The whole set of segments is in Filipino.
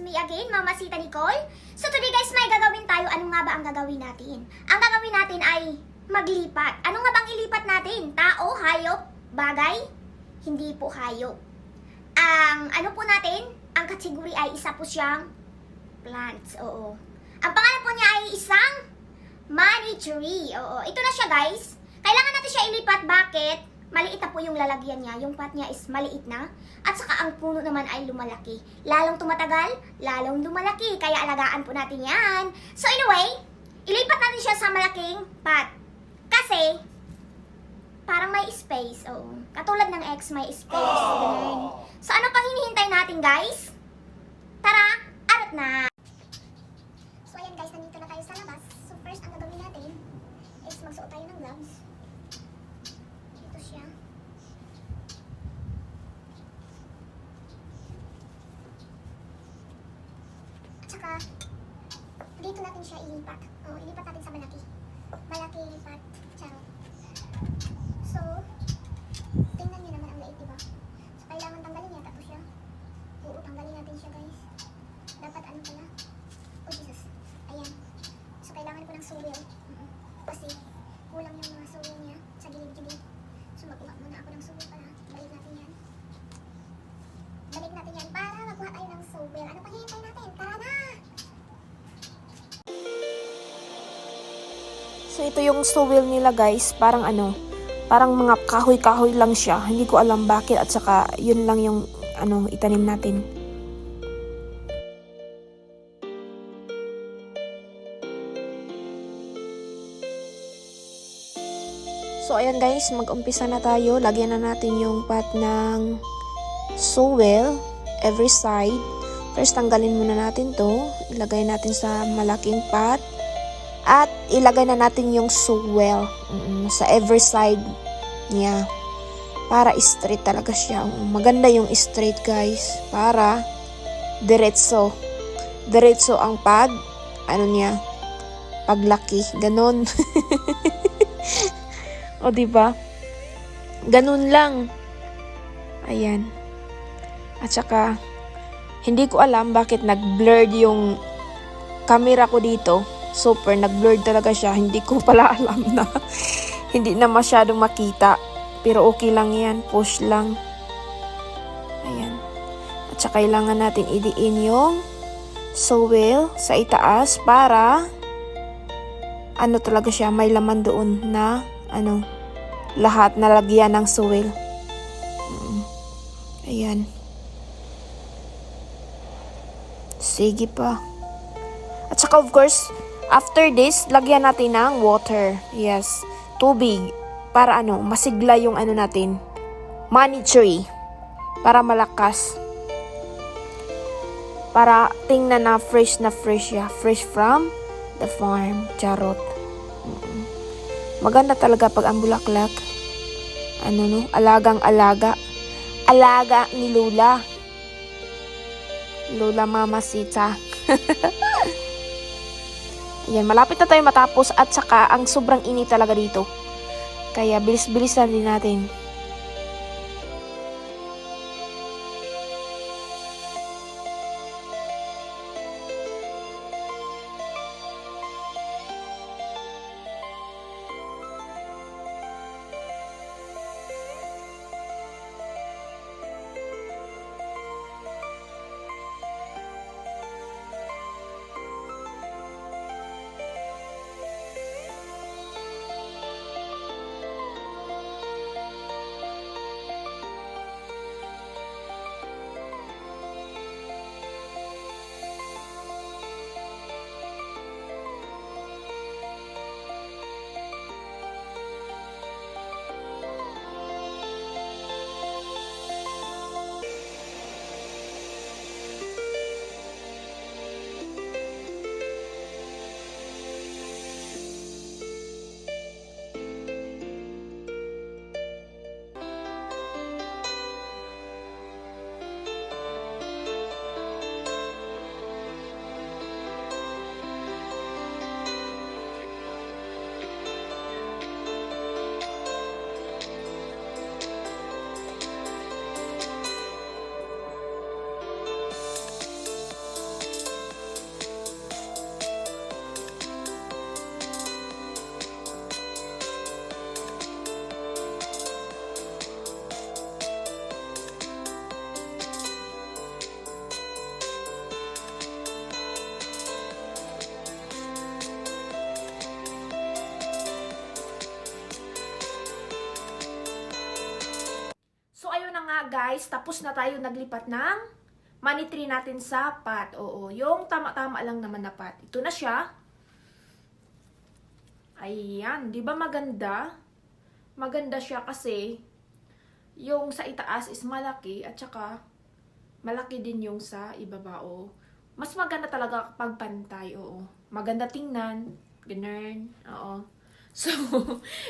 me again, Mama Sita Nicole. So today guys, may gagawin tayo. Ano nga ba ang gagawin natin? Ang gagawin natin ay maglipat. Ano nga bang ilipat natin? Tao, hayop, bagay? Hindi po hayop. Ang ano po natin, ang kategory ay isa po siyang plants. Oo. Ang pangalan po niya ay isang money tree. Oo. Ito na siya guys. Kailangan natin siya ilipat. Bakit? Maliit na po yung lalagyan niya. Yung pot niya is maliit na. At saka ang puno naman ay lumalaki. Lalong tumatagal, lalong lumalaki. Kaya alagaan po natin yan. So anyway, ilipat natin siya sa malaking pot. Kasi, parang may space. Oo. Katulad ng X, may space. Ganun. So ano pang hinihintay natin guys? Tara, arat na! So ayan guys, nandito na tayo sa labas. So first, ang gagawin natin is magsuot tayo ng gloves. Ito siya. At saka, dito natin siya ilipat. O, ilipat natin sa malaki. Malaki pot. Charot. So, tingnan nyo naman ang liit, diba? So, kailangan tanggalin yata to siya. Oo, tanggalin natin siya guys. Dapat ano pala? Oh Jesus. Ayan. So, kailangan ko ng suwel. Kasi, kulang yung mga suwel niya sa gilid-gilid. So, magkuha muna ako ng suwel para balik natin yan. Balik natin yan para magkuha tayo ng suwel. Ano pang hihintay natin? Tara na! So ito yung suwel nila guys, parang parang mga kahoy-kahoy lang siya. Hindi ko alam bakit at saka yun lang yung itanim natin. So ayan guys, mag-umpisa na tayo. Lagyan na natin yung pot ng suwel every side. First tanggalin muna natin to. Ilagay natin sa malaking pot. At ilagay na natin yung suwel sa every side niya. Para straight talaga siya. Maganda yung straight guys. Para diretso. Diretso ang niya, paglaki. Ganon. O diba? Ganon lang. Ayan. At saka, hindi ko alam bakit nag-blurred yung camera ko dito. Super, nag-blurred talaga siya. Hindi ko pala alam na hindi na masyadong makita. Pero okay lang yan. Push lang. Ayan. At saka kailangan natin idiin yung suwel sa itaas para talaga siya, may laman doon na lahat na lagyan ng suwel. Ayan. Sige pa. At saka of course, after this, lagyan natin ng water. Yes, tubig. Para masigla yung natin. Money tree. Para malakas. Para tingnan na fresh siya. Fresh from the farm. Charot. Maganda talaga pag ang bulaklak. Alagang-alaga. Alaga ni Lola. Lola Mama Sita. Ayan, malapit na tayo matapos at saka ang sobrang init talaga dito. Kaya bilis-bilisan din natin. guys, tapos na tayo naglipat ng money tree natin sa pot. Oo, yung tama-tama lang naman na pot. Ito na siya. Ayan, di ba maganda? Maganda siya kasi yung sa itaas is malaki at saka malaki din yung sa ibaba. Oo. Mas maganda talaga kapag pantay. Oo. Maganda tingnan. Ganun. Oo. So,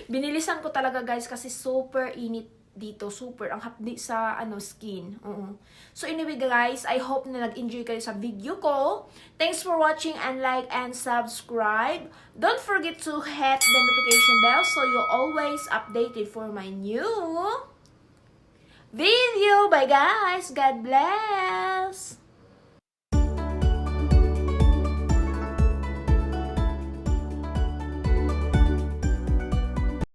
binilisan ko talaga guys kasi super init dito. Super. Ang hapdi sa skin. Oo. So, anyway guys, I hope na nag-enjoy kayo sa video ko. Thanks for watching and like and subscribe. Don't forget to hit the notification bell so you're always updated for my new video. Bye guys. God bless.